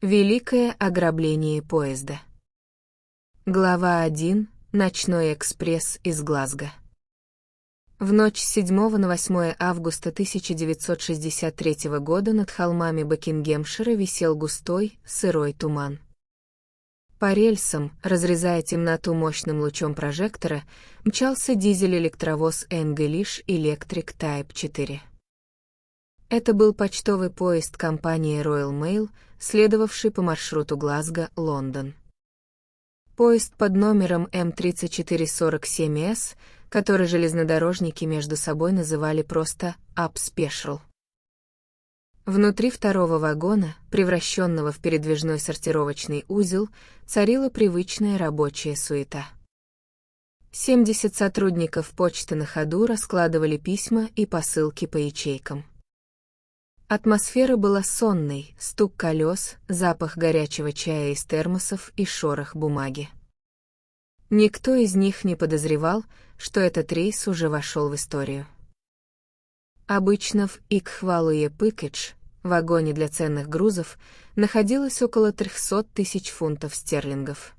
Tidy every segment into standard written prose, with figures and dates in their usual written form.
Великое ограбление поезда. Глава 1. Ночной экспресс из Глазго. В ночь с 7 на 8 августа 1963 года над холмами Букингемшира висел густой, сырой туман. По рельсам, разрезая темноту мощным лучом прожектора, мчался дизель-электровоз English Electric Type 4. Это был почтовый поезд компании Royal Mail, следовавший по маршруту Глазго-Лондон. Поезд под номером М3447С, который железнодорожники между собой называли просто «Up Special». Внутри второго вагона, превращенного в передвижной сортировочный узел, царила привычная рабочая суета. 70 сотрудников почты на ходу раскладывали письма и посылки по ячейкам. Атмосфера была сонной, стук колес, запах горячего чая из термосов и шорох бумаги. Никто из них не подозревал, что этот рейс уже вошел в историю. Обычно в Икхвалуе Пыкэдж, вагоне для ценных грузов, находилось около 300 тысяч фунтов стерлингов.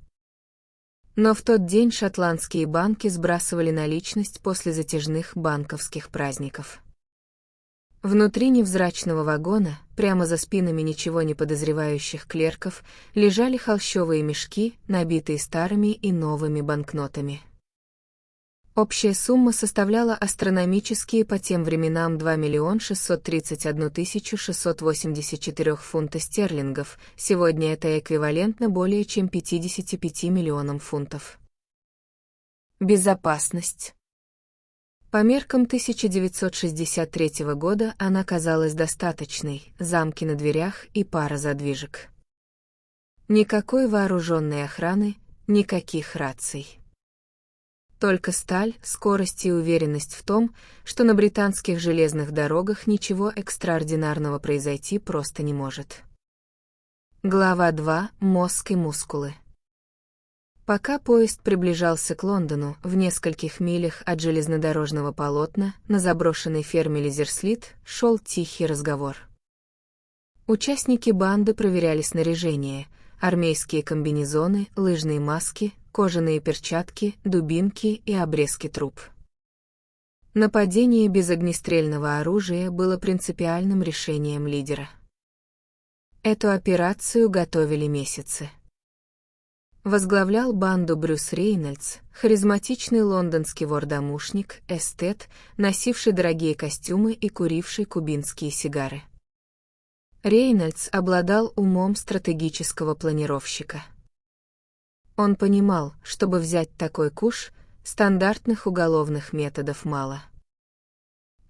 Но в тот день шотландские банки сбрасывали наличность после затяжных банковских праздников. Внутри невзрачного вагона, прямо за спинами ничего не подозревающих клерков, лежали холщовые мешки, набитые старыми и новыми банкнотами. Общая сумма составляла астрономические по тем временам 2 631 684 фунта стерлингов, сегодня это эквивалентно более чем 55 миллионам фунтов. Безопасность. По меркам 1963 года она казалась достаточной: замки на дверях и пара задвижек. Никакой вооруженной охраны, никаких раций. Только сталь, скорость и уверенность в том, что на британских железных дорогах ничего экстраординарного произойти просто не может. Глава 2. Мозг и мускулы. Пока поезд приближался к Лондону, в нескольких милях от железнодорожного полотна, на заброшенной ферме Лизерслит, шел тихий разговор. Участники банды проверяли снаряжение: армейские комбинезоны, лыжные маски, кожаные перчатки, дубинки и обрезки труб. Нападение без огнестрельного оружия было принципиальным решением лидера. Эту операцию готовили месяцы. Возглавлял банду Брюс Рейнольдс, харизматичный лондонский вор-домушник, эстет, носивший дорогие костюмы и куривший кубинские сигары. Рейнольдс обладал умом стратегического планировщика. Он понимал, чтобы взять такой куш, стандартных уголовных методов мало.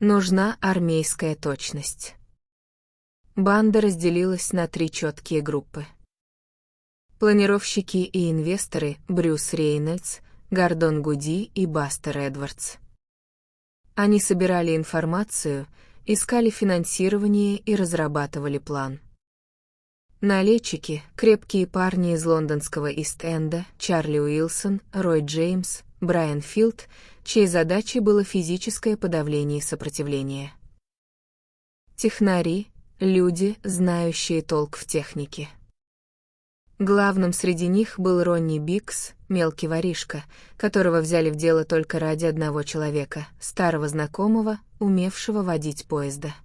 Нужна армейская точность. Банда разделилась на 3 четкие группы. Планировщики и инвесторы Брюс Рейнольдс, Гордон Гуди и Бастер Эдвардс. Они собирали информацию, искали финансирование и разрабатывали план. Налетчики, крепкие парни из лондонского Ист-Энда, Чарли Уилсон, Рой Джеймс, Брайан Филд, чьей задачей было физическое подавление сопротивления. Технари, люди, знающие толк в технике. Главным среди них был Ронни Бикс, мелкий воришка, которого взяли в дело только ради одного человека, старого знакомого, умевшего водить поезда.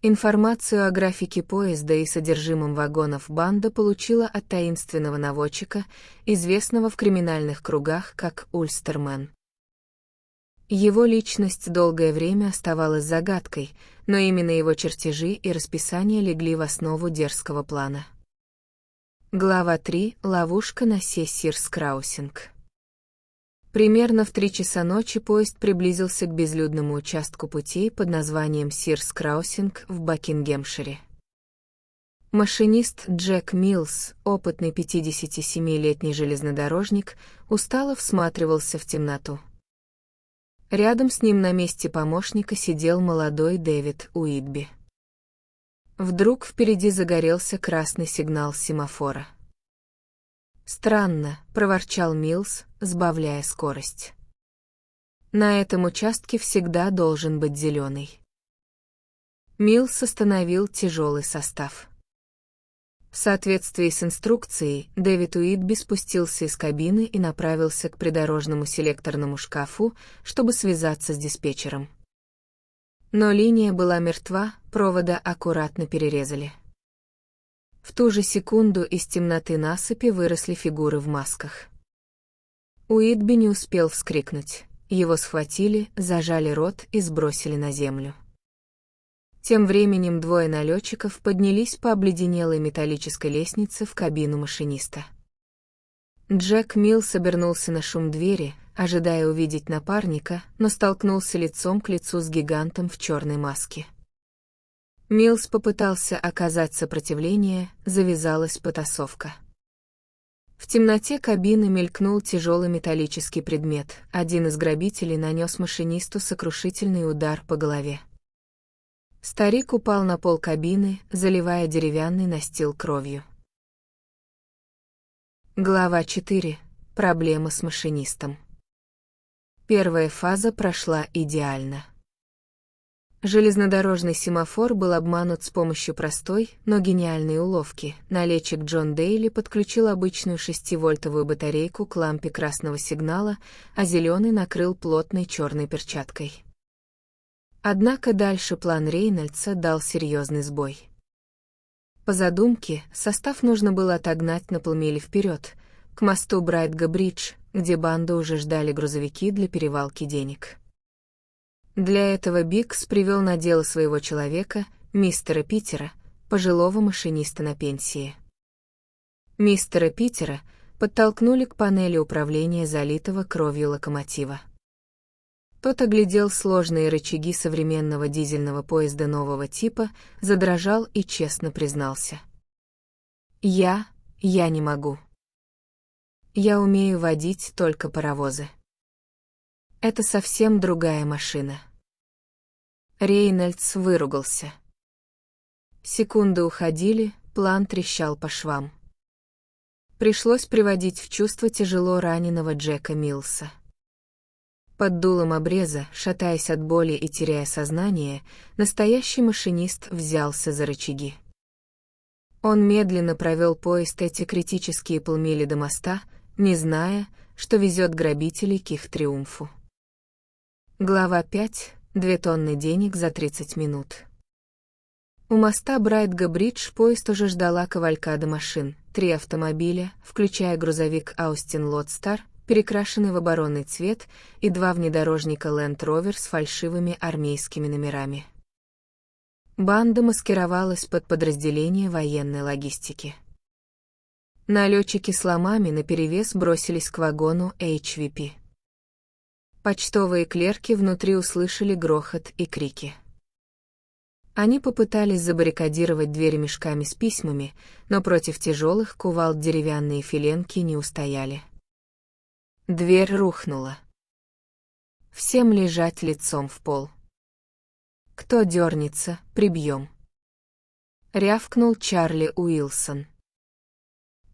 Информацию о графике поезда и содержимом вагонов банда получила от таинственного наводчика, известного в криминальных кругах как Ульстермен. Его личность долгое время оставалась загадкой, но именно его чертежи и расписание легли в основу дерзкого плана. Глава 3. Ловушка на Сирс-Краусинг. Примерно в 3 часа ночи поезд приблизился к безлюдному участку путей под названием Сирс-Краусинг в Букингемшире. Машинист Джек Миллс, опытный 57-летний железнодорожник, устало всматривался в темноту. Рядом с ним на месте помощника сидел молодой Дэвид Уитби. Вдруг впереди загорелся красный сигнал семафора. «Странно», — проворчал Миллс, сбавляя скорость. «На этом участке всегда должен быть зеленый». Милс остановил тяжелый состав. В соответствии с инструкцией, Дэвид Уитби спустился из кабины и направился к придорожному селекторному шкафу, чтобы связаться с диспетчером. Но линия была мертва, провода аккуратно перерезали. В ту же секунду из темноты насыпи выросли фигуры в масках. Уитби не успел вскрикнуть. Его схватили, зажали рот и сбросили на землю. Тем временем двое налетчиков поднялись по обледенелой металлической лестнице в кабину машиниста. Джек Милс обернулся на шум двери, ожидая увидеть напарника, но столкнулся лицом к лицу с гигантом в черной маске. Милс попытался оказать сопротивление, завязалась потасовка. В темноте кабины мелькнул тяжелый металлический предмет. Один из грабителей нанес машинисту сокрушительный удар по голове. Старик упал на пол кабины, заливая деревянный настил кровью. Глава 4. Проблема с машинистом. Первая фаза прошла идеально. Железнодорожный семафор был обманут с помощью простой, но гениальной уловки. Налетчик Джон Дейли подключил обычную 6-вольтовую батарейку к лампе красного сигнала, а зеленый накрыл плотной черной перчаткой. Однако дальше план Рейнольдса дал серьезный сбой. По задумке, состав нужно было отогнать на полмили вперед, к мосту Брайтга-Бридж, где банду уже ждали грузовики для перевалки денег. Для этого Бикс привел на дело своего человека, мистера Питера, пожилого машиниста на пенсии. Мистера Питера подтолкнули к панели управления залитого кровью локомотива. Тот оглядел сложные рычаги современного дизельного поезда нового типа, задрожал и честно признался. Я не могу. Я умею водить только паровозы. Это совсем другая машина. Рейнольдс выругался. Секунды уходили, план трещал по швам. Пришлось приводить в чувство тяжело раненого Джека Милса. Под дулом обреза, шатаясь от боли и теряя сознание, настоящий машинист взялся за рычаги. Он медленно провел поезд эти критические полмили до моста, не зная, что везет грабителей к их триумфу. Глава 5. 2 тонны денег за 30 минут. У моста Брайтга-Бридж поезд уже ждала кавалькада машин, 3 автомобиля, включая грузовик Austin Lodestar, перекрашенный в оборонный цвет, и 2 внедорожника Land Rover с фальшивыми армейскими номерами. Банда маскировалась под подразделение военной логистики. Налетчики с ломами наперевес бросились к вагону HVP. Почтовые клерки внутри услышали грохот и крики. Они попытались забаррикадировать двери мешками с письмами, но против тяжелых кувалд деревянные филенки не устояли. Дверь рухнула. Всем лежать лицом в пол. Кто дернется, прибьем. Рявкнул Чарли Уилсон.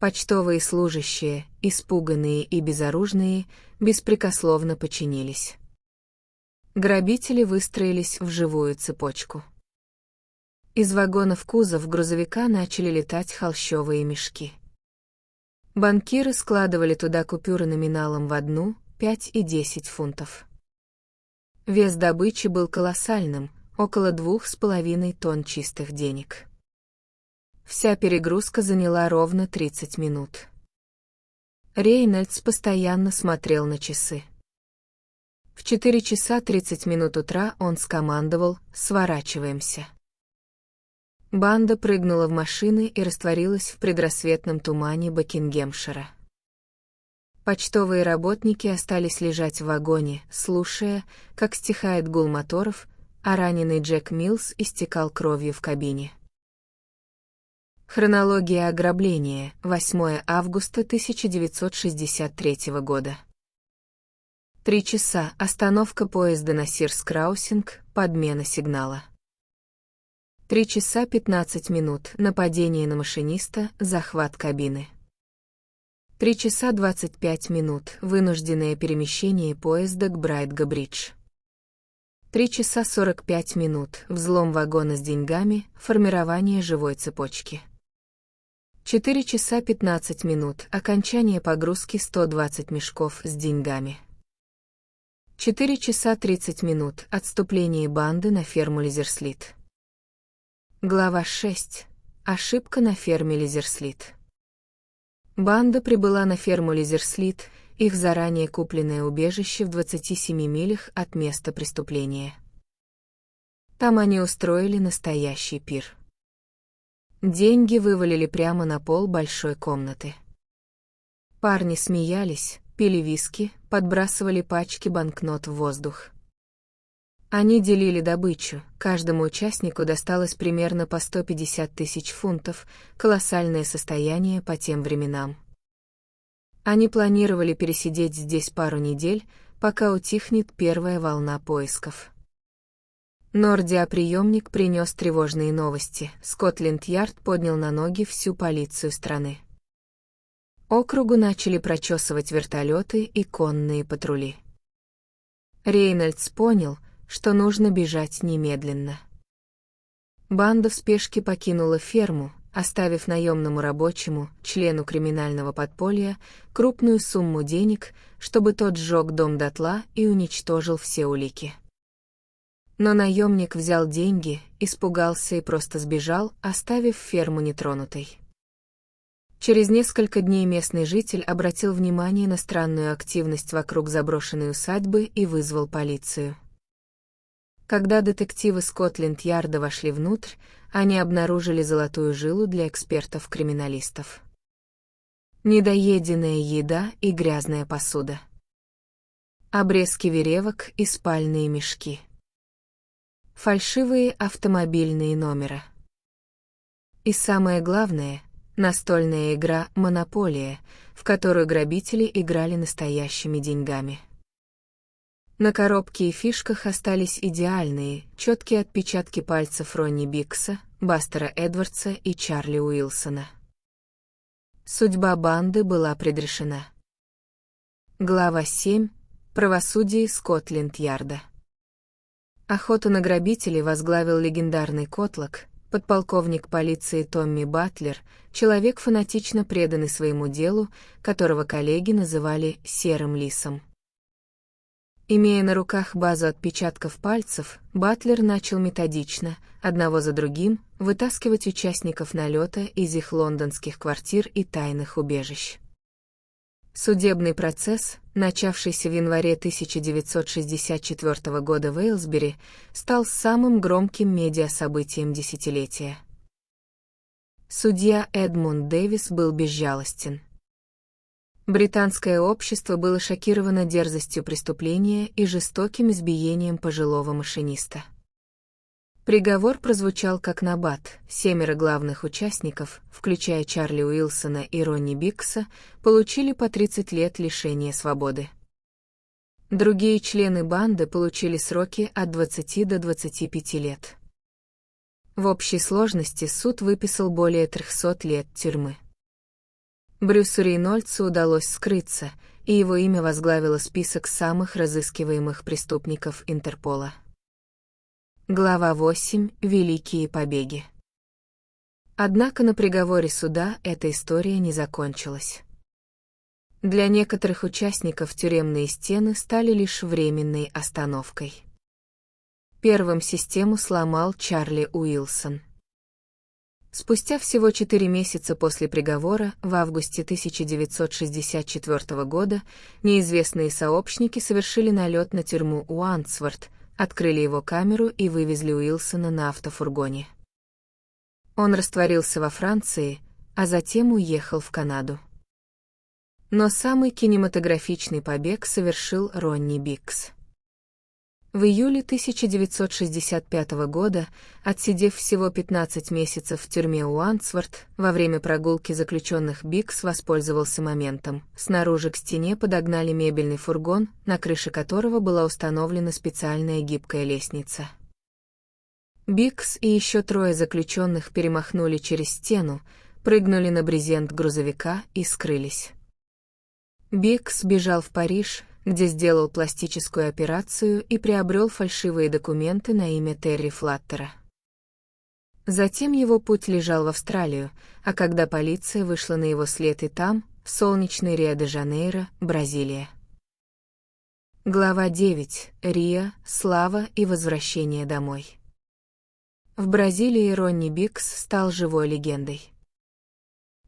Почтовые служащие, испуганные и безоружные, беспрекословно подчинились. Грабители выстроились в живую цепочку. Из вагона в кузов грузовика начали летать холщовые мешки. Банкиры складывали туда купюры номиналом в 1, 5 и 10 фунтов. Вес добычи был колоссальным, около 2,5 тонн чистых денег. Вся перегрузка заняла ровно 30 минут. Рейнольдс постоянно смотрел на часы. В 4 часа 30 минут утра он скомандовал «Сворачиваемся». Банда прыгнула в машины и растворилась в предрассветном тумане Букингемшира. Почтовые работники остались лежать в вагоне, слушая, как стихает гул моторов, а раненый Джек Милс истекал кровью в кабине. Хронология ограбления. 8 августа 1963 года. 3 часа. Остановка поезда на Сирс-Краусинг, подмена сигнала. 3 часа 15 минут. Нападение на машиниста, захват кабины. 3 часа 25 минут. Вынужденное перемещение поезда к Брайтга-Бридж. 3 часа 45 минут. Взлом вагона с деньгами, формирование живой цепочки. 4 часа 15 минут. Окончание погрузки 120 мешков с деньгами. 4 часа 30 минут. Отступление банды на ферму Лизерслит. Глава 6. Ошибка на ферме Лизерслит. Банда прибыла на ферму Лизерслит, их заранее купленное убежище в 27 милях от места преступления. Там они устроили настоящий пир. Деньги вывалили прямо на пол большой комнаты. Парни смеялись, пили виски, подбрасывали пачки банкнот в воздух. Они делили добычу, каждому участнику досталось примерно по 150 тысяч фунтов, колоссальное состояние по тем временам. Они планировали пересидеть здесь пару недель, пока утихнет первая волна поисков. Но радиоприемник принес тревожные новости. Скотланд-Ярд поднял на ноги всю полицию страны. Округу начали прочесывать вертолеты и конные патрули. Рейнольдс понял, что нужно бежать немедленно. Банда в спешке покинула ферму, оставив наемному рабочему, члену криминального подполья, крупную сумму денег, чтобы тот сжег дом дотла и уничтожил все улики. Но наемник взял деньги, испугался и просто сбежал, оставив ферму нетронутой. Через несколько дней местный житель обратил внимание на странную активность вокруг заброшенной усадьбы и вызвал полицию. Когда детективы Скотланд-Ярда вошли внутрь, они обнаружили золотую жилу для экспертов-криминалистов. Недоеденная еда и грязная посуда. Обрезки веревок и спальные мешки. Фальшивые автомобильные номера. И самое главное — настольная игра «Монополия», в которую грабители играли настоящими деньгами. На коробке и фишках остались идеальные, четкие отпечатки пальцев Ронни Бикса, Бастера Эдвардса и Чарли Уилсона. Судьба банды была предрешена. Глава 7. Правосудие Скотланд-Ярда. Охоту на грабителей возглавил легендарный Котлок, подполковник полиции Томми Батлер, человек фанатично преданный своему делу, которого коллеги называли «серым лисом». Имея на руках базу отпечатков пальцев, Батлер начал методично, одного за другим, вытаскивать участников налета из их лондонских квартир и тайных убежищ. Судебный процесс, начавшийся в январе 1964 года в Эйлсбери, стал самым громким медиасобытием десятилетия. Судья Эдмунд Дэвис был безжалостен. Британское общество было шокировано дерзостью преступления и жестоким избиением пожилого машиниста. Приговор прозвучал как набат. 7 главных участников, включая Чарли Уилсона и Ронни Бикса, получили по 30 лет лишения свободы. Другие члены банды получили сроки от 20 до 25 лет. В общей сложности суд выписал более 300 лет тюрьмы. Брюсу Рейнольдсу удалось скрыться, и его имя возглавило список самых разыскиваемых преступников Интерпола. Глава 8. Великие побеги. Однако на приговоре суда эта история не закончилась. Для некоторых участников тюремные стены стали лишь временной остановкой. Первым систему сломал Чарли Уилсон. Спустя всего 4 месяца после приговора, в августе 1964 года, неизвестные сообщники совершили налет на тюрьму Уандсворт, открыли его камеру и вывезли Уилсона на автофургоне. Он растворился во Франции, а затем уехал в Канаду. Но самый кинематографичный побег совершил Ронни Бикс. В июле 1965 года, отсидев всего 15 месяцев в тюрьме Уандсворт, во время прогулки заключенных Бикс воспользовался моментом. Снаружи к стене подогнали мебельный фургон, на крыше которого была установлена специальная гибкая лестница. Бикс и еще 3 заключенных перемахнули через стену, прыгнули на брезент грузовика и скрылись. Бикс бежал в Париж, где сделал пластическую операцию и приобрел фальшивые документы на имя Терри Флаттера. Затем его путь лежал в Австралию, а когда полиция вышла на его след и там, в солнечный Рио-де-Жанейро, Бразилия. Глава 9. Рио, слава и возвращение домой. В Бразилии Ронни Бикс стал живой легендой.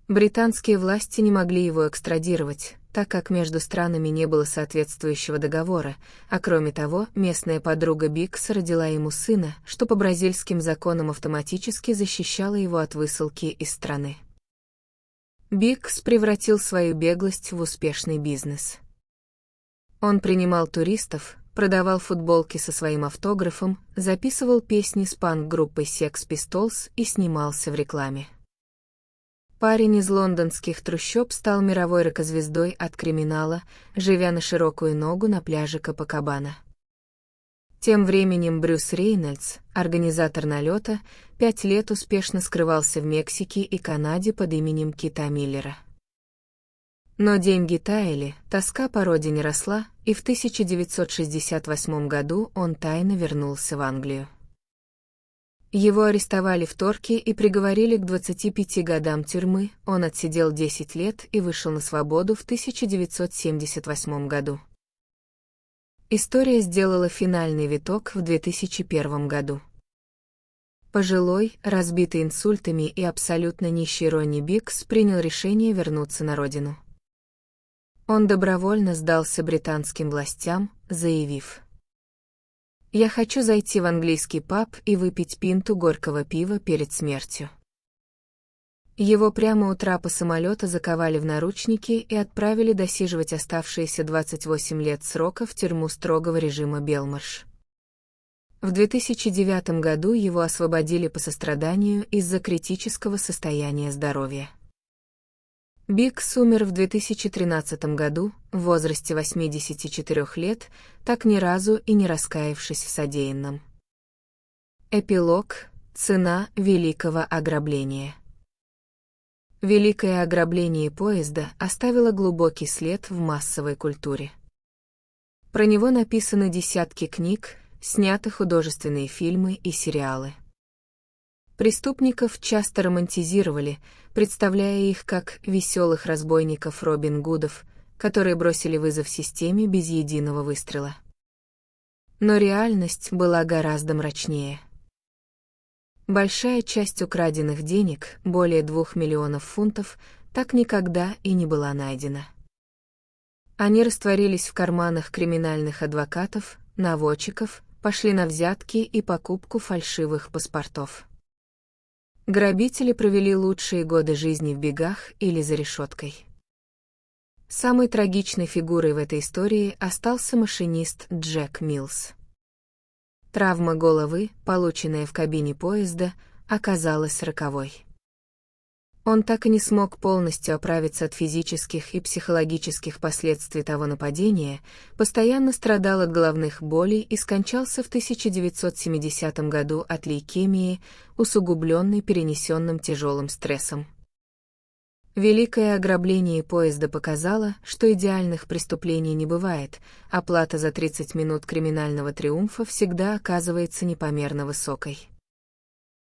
Британские власти не могли его экстрадировать, так как между странами не было соответствующего договора, а кроме того, местная подруга Бикса родила ему сына, что по бразильским законам автоматически защищало его от высылки из страны. Бикс превратил свою беглость в успешный бизнес. Он принимал туристов, продавал футболки со своим автографом, записывал песни с панк-группой Sex Pistols и снимался в рекламе. Парень из лондонских трущоб стал мировой рок-звездой от криминала, живя на широкую ногу на пляже Копакабана. Тем временем Брюс Рейнольдс, организатор налета, 5 лет успешно скрывался в Мексике и Канаде под именем Кита Миллера. Но деньги таяли, тоска по родине росла, и в 1968 году он тайно вернулся в Англию. Его арестовали в Торке и приговорили к 25 годам тюрьмы, он отсидел 10 лет и вышел на свободу в 1978 году. История сделала финальный виток в 2001 году. Пожилой, разбитый инсультами и абсолютно нищий Ронни Бикс принял решение вернуться на родину. Он добровольно сдался британским властям, заявив: «Я хочу зайти в английский паб и выпить пинту горького пива перед смертью». Его прямо у трапа самолета заковали в наручники и отправили досиживать оставшиеся 28 лет срока в тюрьму строгого режима Белмарш. В 2009 году его освободили по состраданию из-за критического состояния здоровья. Бикс умер в 2013 году, в возрасте 84 лет, так ни разу и не раскаявшись в содеянном. Эпилог. Цена великого ограбления. Великое ограбление поезда оставило глубокий след в массовой культуре. Про него написаны десятки книг, сняты художественные фильмы и сериалы. Преступников часто романтизировали, представляя их как веселых разбойников Робин Гудов, которые бросили вызов системе без единого выстрела. Но реальность была гораздо мрачнее. Большая часть украденных денег, более 2 миллионов фунтов, так никогда и не была найдена. Они растворились в карманах криминальных адвокатов, наводчиков, пошли на взятки и покупку фальшивых паспортов. Грабители провели лучшие годы жизни в бегах или за решеткой. Самой трагичной фигурой в этой истории остался машинист Джек Миллс. Травма головы, полученная в кабине поезда, оказалась роковой. Он так и не смог полностью оправиться от физических и психологических последствий того нападения, постоянно страдал от головных болей и скончался в 1970 году от лейкемии, усугубленной перенесенным тяжелым стрессом. Великое ограбление поезда показало, что идеальных преступлений не бывает, а плата за 30 минут криминального триумфа всегда оказывается непомерно высокой.